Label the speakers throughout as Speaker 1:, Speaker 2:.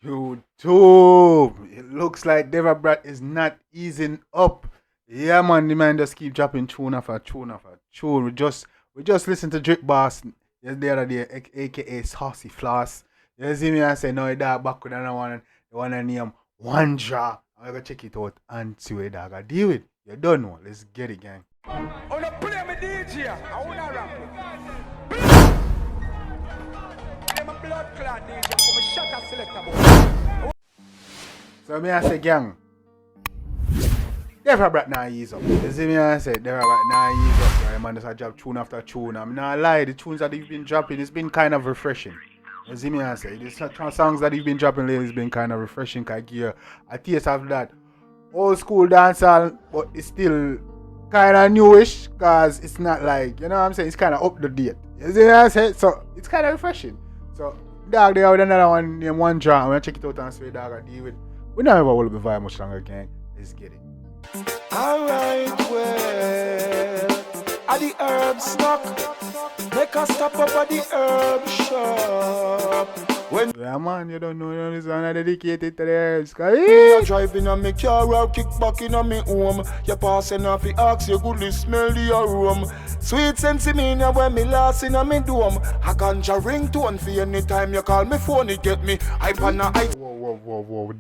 Speaker 1: YouTube. It looks like Deva Bratt is not easing up. Yeah, man, the man just keep dropping tune after tune after tune. We just listened to Drip Boss the other day, aka Saucy Floss. You see me, I say no, dog back with another one. The one I name One Draw. I'm gonna check it out and see what dog I deal with. You don't know. Let's get it, gang.
Speaker 2: On a play me DJ, I wanna rap. I'm a blood clot DJ, I'm a shutter selector.
Speaker 1: So me I say, gang, Deva Bratt now ease up. You see me I say, Deva Bratt now ease up. Right, man, just drop tune after tune. I'm not lie, the tunes that he's been dropping, it's been kind of refreshing. You see me I say, the songs that he's been dropping lately has been kind of refreshing. Cause give you a taste of that old school dancehall, but it's still kind of newish. Cause it's not like, you know what I'm saying, it's kind of up to date. You see me I say, so it's kind of refreshing. So dog, they have another one named One Draw. I'm gonna check it out and see what dog I deal with. We don't ever will be vibe much longer, gang. Let's get it.
Speaker 2: Alright, well, at the herb snuck, make us stop up at the herb shop. When
Speaker 1: yeah, man, you don't know this one I dedicated to the herbs.
Speaker 2: you're driving on me car or kick back in on me home, you're passing off the axe, you goodly smell the aroma. Sweet sensimania when me last in a me dome. I ganja ringtone for any time you call me phone, it get me. I pan a ice.
Speaker 1: Whoa.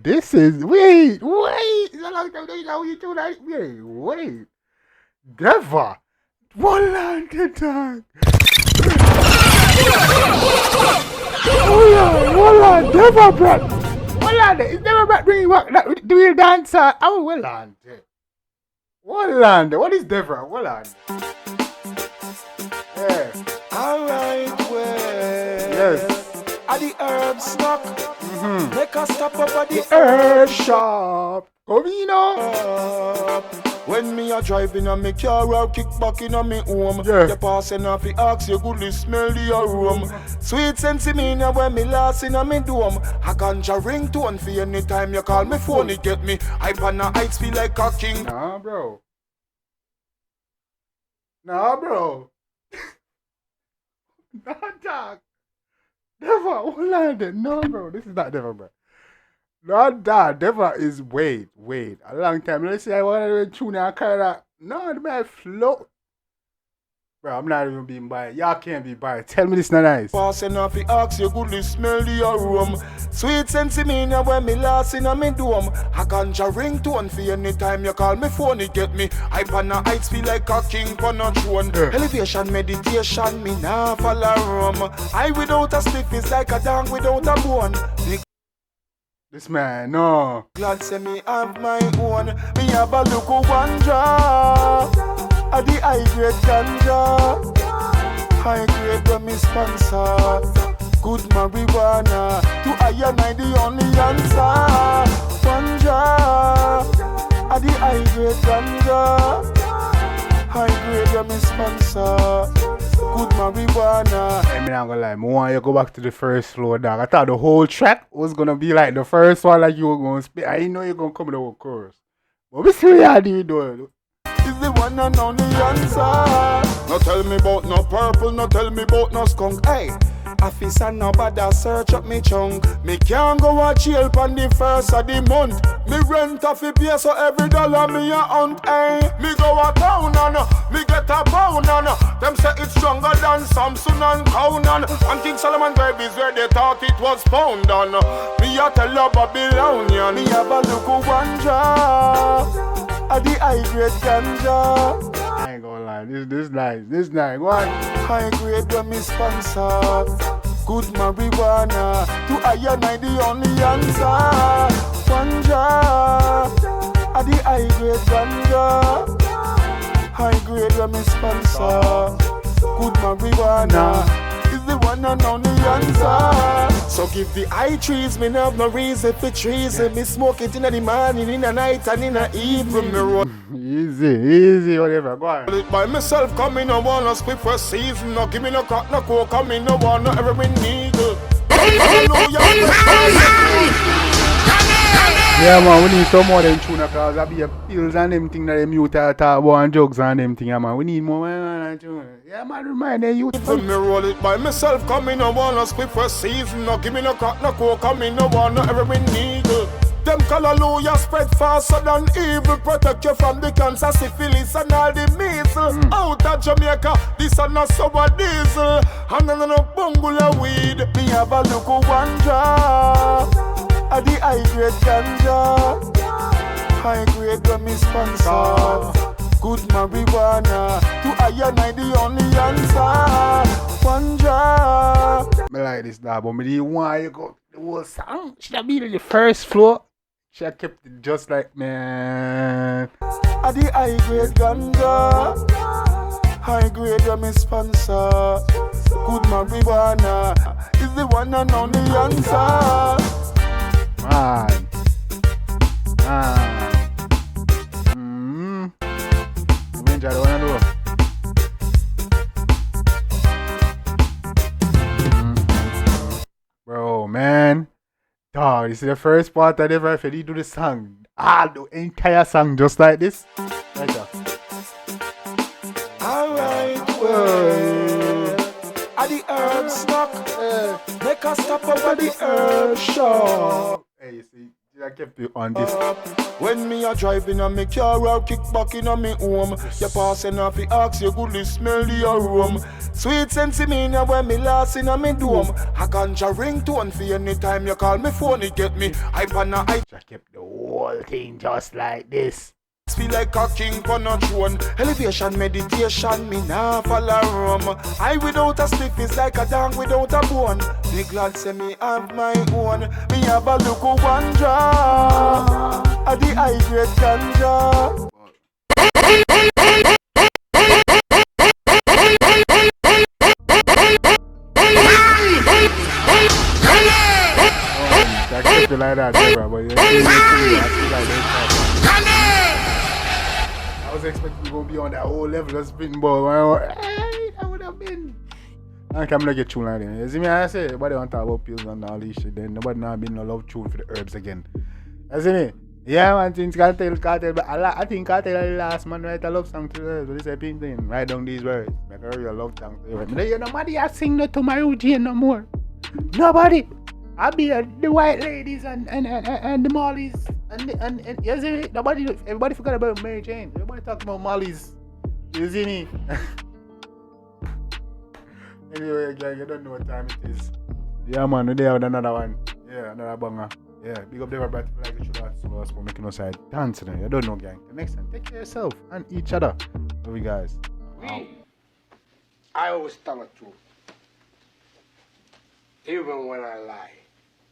Speaker 1: This is wait. It's a long time now you do that. Wait. Deva. One land attack. Hold on, Deva Bratt. Hold on, is Deva Bratt bringing back that the real dancer? Oh, well on. Hold on, what is Deva? Hold on. Yeah.
Speaker 2: Alright, well.
Speaker 1: Yes.
Speaker 2: At the herb snuck, make us stop up at the
Speaker 1: herb shop. Comino.
Speaker 2: When me a driving on me car or kick back in on me home,
Speaker 1: yeah.
Speaker 2: You passing off the axe, you goodly smell the aroma. Sweet sensimania when me last in a me dome. I ganja ringtone for any time you call me phone, it get me. I pan a heights feel like a king.
Speaker 1: Nah, bro. Nah, dog. Deva, hold on there. No, bro. This is not Deva, bro. No, dog. Deva is wait. A long time. Let's say I want to tune and carry that. No, the man float. Bro, I'm not even being biased. Y'all can't be biased. Tell me this not nice.
Speaker 2: Passing off the axe, you goodly smell the aroma. Sweet sensimania when me last in a me dome. I ganja ringtone for any time you call me phone, it get me. I pan a heights feel like a king on a throne. Elevation, meditation, me nah follow rum. I without a stiff is like a dog without a bone.
Speaker 1: This man, no.
Speaker 2: Glad say me have my own. Me have a look of one draw. At the high grade ganja, high grade when me sponsor. Good marijuana, to I and I the only answer. Ganja, at the high grade ganja, high grade when me sponsor. Good marijuana.
Speaker 1: I'm not gonna lie, I want you to go back to the first floor, dog. I thought the whole track was gonna be like the first one, like you were gonna spit. I didn't know you were gonna come with the whole chorus. But we see how do you do it.
Speaker 2: Is the one and only answer. No tell me about no purple, no tell me about no skunk. Hey, officer nobody search up me chunk. Me can't go a jail on the first of the month. Me rent off a pay so every dollar me a hunt. Hey, me go a town and me get a pound and them say it's stronger than Samson and Conan. And King Solomon grave is where they thought it was found on. Me a tell a Babylonian. Me have a look of one jaw. At the high grade ganja.
Speaker 1: I ain't gonna lie, this nice. What?
Speaker 2: High grade when me sponsor. Good marijuana. To I and I the only answer. Ganja. At the high grade ganja. High grade when me sponsor. Good marijuana. Is the one and only answer. So give the high trees, me have no reason for treason. Me smoke it in the morning, in the night, and in the evening. Me roll
Speaker 1: easy, whatever. Go on.
Speaker 2: it by myself, come in, no one, no split for season. No give me no crack, no coke, come in, no one, no every needle.
Speaker 1: Yeah, Yeah, man, we need some more than tune because I be a pills and them thing that them youth are talk about and drugs and them thing, yeah, man. We need more man tune. Yeah, man, remind them youth.
Speaker 2: When me roll it by myself, come in no want no split for season. No give me no crack, no coke, come in no want no every needle. Them hallelujah spread faster than evil. Protect you from the cancer, syphilis and all the measles. Out of Jamaica, this are not sour diesel. And no bungula weed. Me have a look of one jar. At the high grade ganja. High grade when me sponsor. Good marijuana. To I the only answer. One jar.
Speaker 1: I like this dog, but me didn't want you go the whole song. Should have been the first floor. She kept it just like, man.
Speaker 2: At the high grade ganja. High grade when me sponsor. Good marijuana. Is the one and only answer.
Speaker 1: Man. Enjoy the one I do. Bro, man. Dog, this is the first part I ever felt he do the song. The entire song just like this. Right there.
Speaker 2: Alright, at the herb stock. Make a stop over the herb shop.
Speaker 1: Hey, you see, I kept you on this.
Speaker 2: When me a driving on me car or kick back in on me home, you passing off the axe, you goodly smell the aroma. Sweet sense me when me last in on me dome. I ganja ringtone for anytime you call me phone, it get me hype and I
Speaker 1: kept the whole thing just like this.
Speaker 2: feel like a king on a throne. Elevation, meditation, me nah follow rum. I without a spliff is like a dog without a bone. Me glad say me have my own. Me have a look of one jar. At the high grade ganja.
Speaker 1: I kept it like that, Deva, but I was expecting you gonna be on that whole level of spin ball. Hey, that would have been. I can't make a tune like that. You see me? I say, nobody want to talk about pills and all this shit. Then nobody not been no love tune for the herbs again. You see me? Yeah, man, things cartel, but I think cartel is the last man write a love song to the herbs. What is that thing? Write down these words. Make a real love song to the herbs. Nobody has sing no to my Eugene no more. Nobody. I be the white ladies and the mollies and you see me? Everybody forgot about Mary Jane. Everybody talk about mollies. You see me? Anyway, guys, you don't know what time it is. Yeah, man, we have another one. Yeah, another banger. Yeah, big up Deva Bratt like you should have solo us for making us side dance today. You don't know, gang. The next time, take care of yourself and each other. Love you guys. Wow.
Speaker 3: I always tell the truth, even when I lie.